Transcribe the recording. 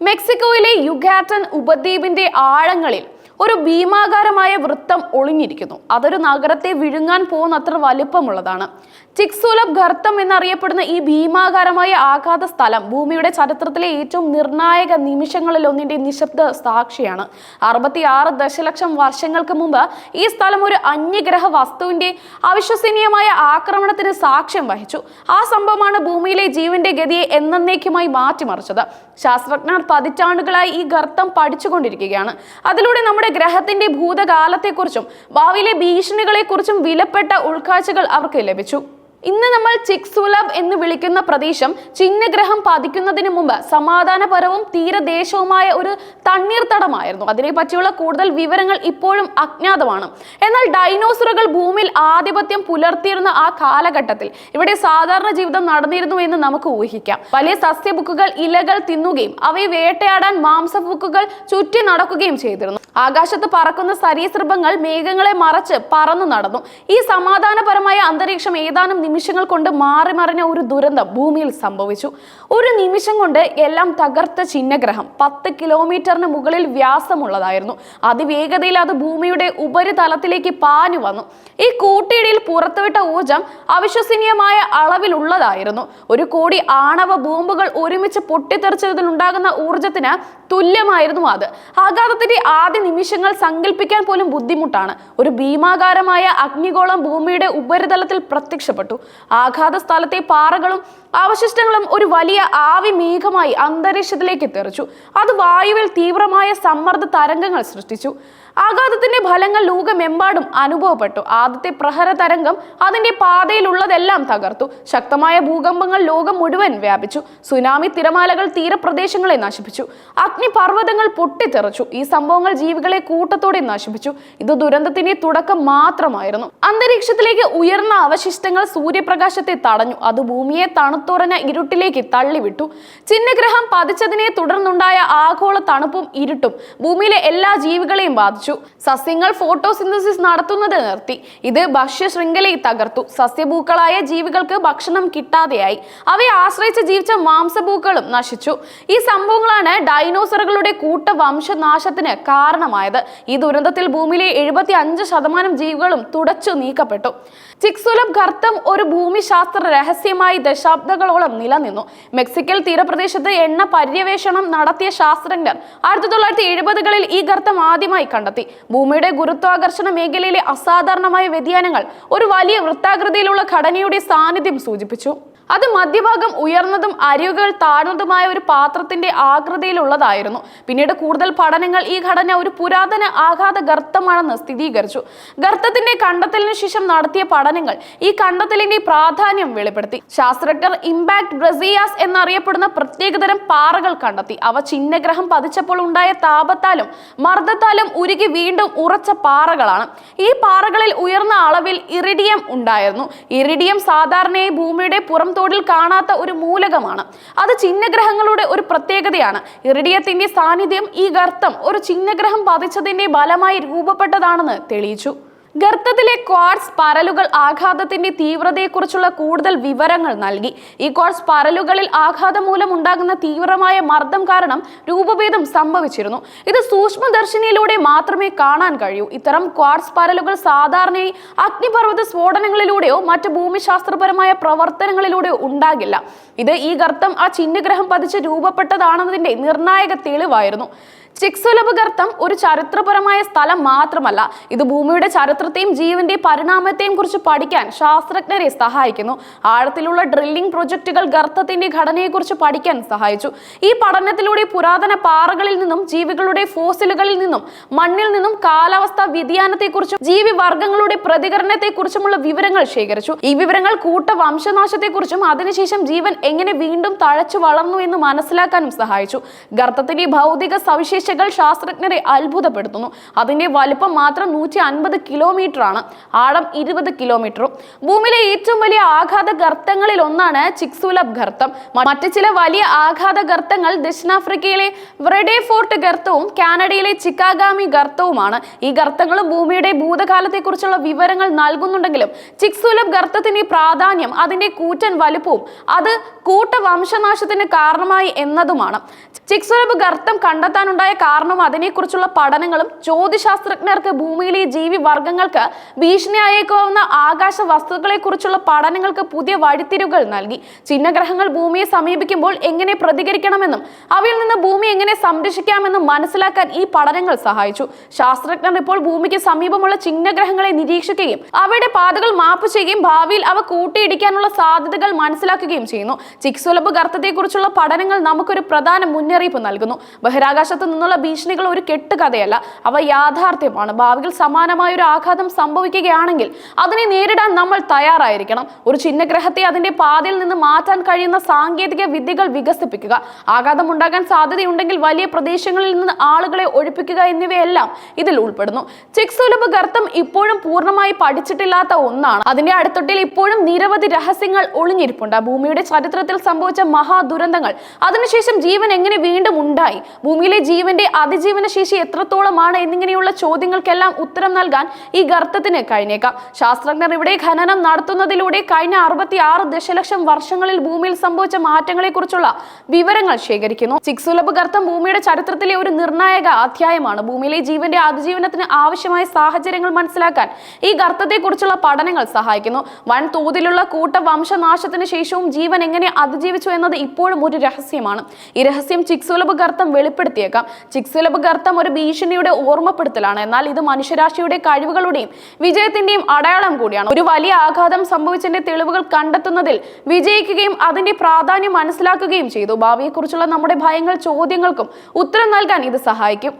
മെക്സിക്കോയിലെ യുഗാറ്റൻ ഉപദ്വീപിന്റെ ആഴങ്ങളിൽ ഒരു ഭീമാകാരമായ വൃത്തം ഒളിഞ്ഞിരിക്കുന്നു. അതൊരു നഗരത്തെ വിഴുങ്ങാൻ പോകുന്നത്ര വലിപ്പമുള്ളതാണ്. ചിക്സുലബ് ഗർത്തം എന്നറിയപ്പെടുന്ന ഈ ഭീമാകാരമായ ആഘാത സ്ഥലം ഭൂമിയുടെ ചരിത്രത്തിലെ ഏറ്റവും നിർണായക നിമിഷങ്ങളിൽ ഒന്നിന്റെ നിശബ്ദ സാക്ഷിയാണ്. 66 ദശലക്ഷം വർഷങ്ങൾക്ക് മുമ്പ് ഈ സ്ഥലം ഒരു അന്യഗ്രഹ വസ്തുവിന്റെ അവിശ്വസനീയമായ ആക്രമണത്തിന് സാക്ഷ്യം വഹിച്ചു. ആ സംഭവമാണ് ഭൂമിയിലെ ജീവന്റെ ഗതിയെ എന്നേക്കുമായി മാറ്റിമറിച്ചത്. ശാസ്ത്രജ്ഞർ പതിറ്റാണ്ടുകളായി ഈ ഗർത്തം പഠിച്ചുകൊണ്ടിരിക്കുകയാണ്. അതിലൂടെ നമ്മുടെ ഗ്രഹത്തിന്റെ ഭൂതകാലത്തെക്കുറിച്ചും ഭാവിയിലെ ഭീഷണികളെക്കുറിച്ചും വിലപ്പെട്ട ഉൾക്കാഴ്ചകൾ അവർക്ക് ലഭിച്ചു. ഇന്ന് നമ്മൾ ചിക്സുലബ് എന്ന് വിളിക്കുന്ന പ്രദേശം ചിഹ്നഗ്രഹം പതിക്കുന്നതിന് മുമ്പ് സമാധാനപരവും തീരദേശവുമായ ഒരു തണ്ണീർത്തടമായിരുന്നു. അതിനെ പറ്റിയുള്ള കൂടുതൽ വിവരങ്ങൾ ഇപ്പോഴും അജ്ഞാതമാണ്. എന്നാൽ ഡൈനോസറുകൾ ഭൂമിയിൽ ആധിപത്യം പുലർത്തിയിരുന്ന ആ കാലഘട്ടത്തിൽ ഇവിടെ സാധാരണ ജീവിതം നടന്നിരുന്നു എന്ന് നമുക്ക് ഊഹിക്കാം. വലിയ സസ്യബുക്കുകൾ ഇലകൾ തിന്നുകയും അവയെ വേട്ടയാടാൻ മാംസബുക്കുകൾ ചുറ്റി നടക്കുകയും ചെയ്തിരുന്നു. ആകാശത്ത് പറക്കുന്ന സരീസൃപങ്ങൾ മേഘങ്ങളെ മറച്ച് പറന്നു നടന്നു. ഈ സമാധാനപരമായ അന്തരീക്ഷം ഏതാനും നിമിഷങ്ങൾ കൊണ്ട് മാറി മറിഞ്ഞ ഒരു ദുരന്തം ഭൂമിയിൽ സംഭവിച്ചു. ഒരു നിമിഷം കൊണ്ട് എല്ലാം തകർത്ത ചിഹ്നഗ്രഹം 10 കിലോമീറ്ററിന് മുകളിൽ വ്യാസമുള്ളതായിരുന്നു. അതിവേഗതയിൽ അത് ഭൂമിയുടെ ഉപരിതലത്തിലേക്ക് പാഞ്ഞു വന്നു. ഈ കൂട്ടിയിടിയിൽ പുറത്തുവിട്ട ഊർജം അവിശ്വസനീയമായ അളവിലുള്ളതായിരുന്നു. 1 കോടി ആണവ ബോംബുകൾ ഒരുമിച്ച് പൊട്ടിത്തെറിച്ചതിലുണ്ടാകുന്ന ഊർജത്തിന് തുല്യമായിരുന്നു അത്. ആഘാതത്തിന്റെ ആദ്യ നിമിഷങ്ങൾ സങ്കല്പിക്കാൻ പോലും ബുദ്ധിമുട്ടാണ്. ഒരു ഭീമാകാരമായ അഗ്നിഗോളം ഭൂമിയുടെ ഉപരിതലത്തിൽ പ്രത്യക്ഷപ്പെട്ടു. ആഘാത സ്ഥലത്തെ പാറകളും അവശിഷ്ടങ്ങളും ഒരു വലിയ ആവി മേഘമായി അന്തരീക്ഷത്തിലേക്ക് തെറിച്ചു. അത് വായുവിൽ തീവ്രമായ സമ്മർദ്ദ തരംഗങ്ങൾ സൃഷ്ടിച്ചു. ആഘാതത്തിന്റെ ഫലങ്ങൾ ലോകമെമ്പാടും അനുഭവപ്പെട്ടു. ആദ്യത്തെ പ്രഹര തരംഗം അതിന്റെ പാതയിലുള്ളതെല്ലാം തകർത്തു. ശക്തമായ ഭൂകമ്പങ്ങൾ ലോകം മുഴുവൻ വ്യാപിച്ചു. സുനാമി തിരമാലകൾ തീരപ്രദേശങ്ങളെ നശിപ്പിച്ചു. അഗ്നിപർവ്വതങ്ങൾ പൊട്ടിത്തെറിച്ചു. ഈ സംഭവങ്ങൾ ജീവികളെ കൂട്ടത്തോടെ നശിപ്പിച്ചു. ഇത് ദുരന്തത്തിന്റെ തുടക്കം മാത്രമായിരുന്നു. അന്തരീക്ഷത്തിലേക്ക് ഉയർന്ന അവശിഷ്ടങ്ങൾ സൂര്യപ്രകാശത്തെ തടഞ്ഞു. അത് ഭൂമിയെ തണുത്തുറഞ്ഞ ഇരുട്ടിലേക്ക് തള്ളിവിട്ടു. ചിഹ്നഗ്രഹം പതിച്ചതിനെ തുടർന്നുണ്ടായ ആഗോള തണുപ്പും ഇരുട്ടും ഭൂമിയിലെ എല്ലാ ജീവികളെയും ബാധിച്ചു. സസ്യങ്ങൾ ഫോട്ടോസിന്തസിസ് നടത്തുന്നത് നിർത്തി. ഇത് ഭക്ഷ്യ ശൃംഖലയെ തകർത്തു. സസ്യഭൂക്കളായ ജീവികൾക്ക് ഭക്ഷണം കിട്ടാതെയായി. അവയെ ആശ്രയിച്ച് ജീവിച്ച മാംസഭൂക്കളും നശിച്ചു. ഈ സംഭവങ്ങളാണ് ഡൈനോസറുകളുടെ കൂട്ട വംശനാശത്തിന് കാരണമായത്. ഈ ദുരന്തത്തിൽ ഭൂമിയിലെ 75% ജീവികളും തുടച്ചു നീക്കപ്പെട്ടു. ചിക്സുലബ് ഗർത്തം ഒരു ഭൂമിശാസ്ത്ര രഹസ്യമായി ദശാബ്ദങ്ങളോളം നിലനിന്നു. മെക്സിക്കൻ തീരപ്രദേശത്ത് എണ്ണ പര്യവേഷണം നടത്തിയ ശാസ്ത്രജ്ഞർ 1970കളിൽ ഈ ഗർത്തം ആദ്യമായി കണ്ടെത്തി. ഭൂമിയുടെ ഗുരുത്വാകർഷണ മേഖലയിലെ അസാധാരണമായ വ്യതിയാനങ്ങൾ ഒരു വലിയ വൃത്താകൃതിയിലുള്ള ഘടനയുടെ സാന്നിധ്യം സൂചിപ്പിച്ചു. അത് മധ്യഭാഗം ഉയർന്നതും അരികുകൾ താഴ്ന്നതുമായ ഒരു പാത്രത്തിന്റെ ആകൃതിയിലുള്ളതായിരുന്നു. പിന്നീട് കൂടുതൽ പഠനങ്ങൾ ഈ ഘടന ഒരു പുരാതന ആഘാത ഗർത്തമാണെന്ന് സ്ഥിരീകരിച്ചു. ഗർത്തത്തിന്റെ കണ്ടെത്തലിന് ശേഷം നടത്തിയ പഠനങ്ങൾ ഈ കണ്ടെത്തലിന്റെ പ്രാധാന്യം വെളിപ്പെടുത്തി. ശാസ്ത്രജ്ഞർ ഇമ്പാക്ട് ബ്രസീയാസ് എന്നറിയപ്പെടുന്ന പ്രത്യേകതരം പാറകൾ കണ്ടെത്തി. അവ ചിഹ്നഗ്രഹം പതിച്ചപ്പോൾ ഉണ്ടായ താപത്താലും മർദ്ദത്താലും ഉരുകി വീണ്ടും ഉറച്ച പാറകളാണ്. ഈ പാറകളിൽ ഉയർന്ന അളവിൽ ഇറിഡിയം ഉണ്ടായിരുന്നു. ഇറിഡിയം സാധാരണയായി ഭൂമിയുടെ പുറം തോടിൽ കാണാത്ത ഒരു മൂലകമാണ്. അത് ചിഹ്നഗ്രഹങ്ങളുടെ ഒരു പ്രത്യേകതയാണ്. ഇറിഡിയത്തിന്റെ സാന്നിധ്യം ഈ ഗർത്തം ഒരു ചിഹ്നഗ്രഹം പതിച്ചതിന്റെ ഫലമായി രൂപപ്പെട്ടതാണെന്ന് തെളിയിച്ചു. ഗർത്തത്തിലെ ക്വാർട്സ് പരലുകൾ ആഘാതത്തിന്റെ തീവ്രതയെക്കുറിച്ചുള്ള കൂടുതൽ വിവരങ്ങൾ നൽകി. ഈ ക്വാർട്സ് പരലുകളിൽ ആഘാതം മൂലം ഉണ്ടാകുന്ന തീവ്രമായ മർദ്ദം കാരണം രൂപഭേദം സംഭവിച്ചിരുന്നു. ഇത് സൂക്ഷ്മദർശിനിയിലൂടെ മാത്രമേ കാണാൻ കഴിയൂ. ഇത്തരം ക്വാർട്സ് പരലുകൾ സാധാരണയായി അഗ്നിപർവ്വത സ്ഫോടനങ്ങളിലൂടെയോ മറ്റ് ഭൂമിശാസ്ത്രപരമായ പ്രവർത്തനങ്ങളിലൂടെയോ ഉണ്ടാകില്ല. ഇത് ഈ ഗർത്തം ആ ചിഹ്നഗ്രഹം പതിച്ച് രൂപപ്പെട്ടതാണെന്നതിന്റെ നിർണായക തെളിവായിരുന്നു. ചിക്സുലബ് ഗർത്തം ഒരു ചരിത്രപരമായ സ്ഥലം മാത്രമല്ല, ഇത് ഭൂമിയുടെ ചരിത്രത്തെയും ജീവന്റെ പരിണാമത്തെയും കുറിച്ച് പഠിക്കാൻ ശാസ്ത്രജ്ഞരെ സഹായിക്കുന്നു. ആഴത്തിലുള്ള ഡ്രില്ലിംഗ് പ്രൊജക്ടുകൾ ഗർത്തത്തിന്റെ ഘടനയെക്കുറിച്ച് പഠിക്കാൻ സഹായിച്ചു. ഈ പഠനത്തിലൂടെ പുരാതന പാറകളിൽ നിന്നും ജീവികളുടെ ഫോസിലുകളിൽ നിന്നും മണ്ണിൽ നിന്നും കാലാവസ്ഥാ വ്യതിയാനത്തെക്കുറിച്ചും ജീവിവർഗങ്ങളുടെ പ്രതികരണത്തെക്കുറിച്ചുമുള്ള വിവരങ്ങൾ ശേഖരിച്ചു. ഈ വിവരങ്ങൾ കൂട്ട വംശനാശത്തെക്കുറിച്ചും അതിനുശേഷം ജീവൻ എങ്ങനെ വീണ്ടും തഴച്ചു വളർന്നു എന്ന് മനസ്സിലാക്കാനും സഹായിച്ചു. ഗർത്തത്തിന്റെ ഭൗതിക സവിശേഷ സവിശേഷതകൾ ശാസ്ത്രജ്ഞരെ അത്ഭുതപ്പെടുത്തുന്നു. അതിന്റെ വലിപ്പം മാത്രം 150 കിലോമീറ്റർ ആണ്, ആഴം 20 കിലോമീറ്ററും. ഭൂമിയിലെ ഏറ്റവും വലിയ ആഘാത ഗർത്തങ്ങളിൽ ഒന്നാണ് ചിക്സുലബ് ഗർത്തം. മറ്റ് ചില വലിയ ആഘാത ഗർത്തങ്ങൾ ദക്ഷിണാഫ്രിക്കയിലെ വ്രെഡെഫോർട്ട് ഗർത്തവും കാനഡയിലെ ചിക്കാഗാമി ഗർത്തവുമാണ്. ഈ ഗർത്തങ്ങളും ഭൂമിയുടെ ഭൂതകാലത്തെ കുറിച്ചുള്ള വിവരങ്ങൾ നൽകുന്നുണ്ടെങ്കിലും ചിക്സുലബ് ഗർത്തത്തിന്റെ പ്രാധാന്യം അതിന്റെ കൂറ്റൻ വലുപ്പവും അത് കൂട്ടവംശനാശത്തിന് കാരണമായി എന്നതുമാണ്. ചിക്സുലബ് ഗർത്തം കണ്ടെത്താനുണ്ടായ കാരണവും അതിനെക്കുറിച്ചുള്ള പഠനങ്ങളും ജ്യോതിശാസ്ത്രജ്ഞർക്ക് ഭൂമിയിലെ ജീവി വർഗങ്ങൾക്ക് ഭീഷണിയായേക്കാവുന്ന ആകാശ വസ്തുക്കളെ കുറിച്ചുള്ള പഠനങ്ങൾക്ക് പുതിയ വഴിത്തിരിവുകൾ നൽകി. ചിഹ്നഗ്രഹങ്ങൾ ഭൂമിയെ സമീപിക്കുമ്പോൾ എങ്ങനെ പ്രതികരിക്കണമെന്നും അവയിൽ നിന്ന് ഭൂമി എങ്ങനെ സംരക്ഷിക്കാമെന്നും മനസ്സിലാക്കാൻ ഈ പഠനങ്ങൾ സഹായിച്ചു. ശാസ്ത്രജ്ഞർ ഇപ്പോൾ ഭൂമിക്ക് സമീപമുള്ള ചിഹ്നഗ്രഹങ്ങളെ നിരീക്ഷിക്കുകയും അവയുടെ പാതകൾ മാപ്പ് ചെയ്യുകയും ഭാവിയിൽ അവ കൂട്ടിയിടിക്കാനുള്ള സാധ്യതകൾ മനസ്സിലാക്കുകയും ചെയ്യുന്നു. ചിക്സുലബ് ഗർത്തത്തെക്കുറിച്ചുള്ള പഠനങ്ങൾ നമുക്കൊരു പ്രധാന മുന്നറിയിപ്പ് നൽകുന്നു. ബഹിരാകാശത്ത് നിന്നുള്ള ഭീഷണികൾ ഒരു കെട്ടുകഥയല്ല, അവ യാഥാർത്ഥ്യമാണ്. ഭാവിയിൽ സമാനമായ ഒരു ആഘാതം സംഭവിക്കുകയാണെങ്കിൽ അതിനെ നേരിടാൻ നമ്മൾ തയ്യാറായിരിക്കണം. ഒരു ചിഹ്നഗ്രഹത്തെ അതിന്റെ പാതയിൽ നിന്ന് മാറ്റാൻ കഴിയുന്ന സാങ്കേതിക വിദ്യകൾ വികസിപ്പിക്കുക, ആഘാതം ഉണ്ടാകാൻ സാധ്യതയുണ്ടെങ്കിൽ വലിയ പ്രദേശങ്ങളിൽ നിന്ന് ആളുകളെ ഒഴിപ്പിക്കുക എന്നിവയെല്ലാം ഇതിൽ ഉൾപ്പെടുന്നു. ചിക്സുലബ് ഗർത്തം ഇപ്പോഴും പൂർണ്ണമായി പഠിച്ചിട്ടില്ലാത്ത ഒന്നാണ്. അതിന്റെ അടിത്തട്ടിൽ ഇപ്പോഴും നിരവധി രഹസ്യങ്ങൾ ഒളിഞ്ഞിരിപ്പുണ്ട്. ഭൂമിയുടെ ചരിത്രത്തിൽ സംഭവിച്ച മഹാദുരന്തങ്ങൾ, അതിനുശേഷം ജീവൻ എങ്ങനെ വീണ്ടും ഉണ്ടായി, ഭൂമിയിലെ ജീവന്റെ അതിജീവന ശേഷി എത്രത്തോളമാണ് എന്നിങ്ങനെയുള്ള ചോദ്യങ്ങൾക്കെല്ലാം ഉത്തരം നൽകാൻ ഈ ഗർത്തത്തിന് കഴിഞ്ഞേക്കാം. ശാസ്ത്രജ്ഞർ ഇവിടെ ഖനനം നടത്തുന്നതിലൂടെ കഴിഞ്ഞ 66 ദശലക്ഷം വർഷങ്ങളിൽ ഭൂമിയിൽ സംഭവിച്ച മാറ്റങ്ങളെ കുറിച്ചുള്ള വിവരങ്ങൾ ശേഖരിക്കുന്നു. ചിക്സുലബ് ഗർത്തം ഭൂമിയുടെ ചരിത്രത്തിലെ ഒരു നിർണായക അധ്യായമാണ്. ഭൂമിയിലെ ജീവന്റെ അതിജീവനത്തിന് ആവശ്യമായ സാഹചര്യങ്ങൾ മനസ്സിലാക്കാൻ ഈ ഗർത്തത്തെക്കുറിച്ചുള്ള പഠനങ്ങൾ സഹായിക്കുന്നു. വൻതോതിലുള്ള കൂട്ടവംശനാശത്തിന് ശേഷവും ജീവൻ എങ്ങനെ അതിജീവിച്ചു എന്നത് ഇപ്പോഴും ഒരു രഹസ്യമാണ്. ഈ രഹസ്യം ചിക്സുലബ് ഗർത്തം വെളിപ്പെടുത്തിയേക്കാം. ചിക്സുലബ് ഗർത്തം ഒരു ഭീഷണിയുടെ ഓർമ്മപ്പെടുത്തലാണ്, എന്നാൽ ഇത് മനുഷ്യരാശിയുടെ കഴിവുകളുടെയും വിജയത്തിന്റെയും അടയാളം കൂടിയാണ്. ഒരു വലിയ ആഘാതം സംഭവിച്ചതിന്റെ തെളിവുകൾ കണ്ടെത്തുന്നതിൽ വിജയിക്കുകയും അതിന്റെ പ്രാധാന്യം മനസ്സിലാക്കുകയും ചെയ്തു. ഭാവിയെക്കുറിച്ചുള്ള നമ്മുടെ ഭയങ്ങൾ ചോദ്യങ്ങൾക്കും ഉത്തരം നൽകാൻ ഇത് സഹായിക്കും.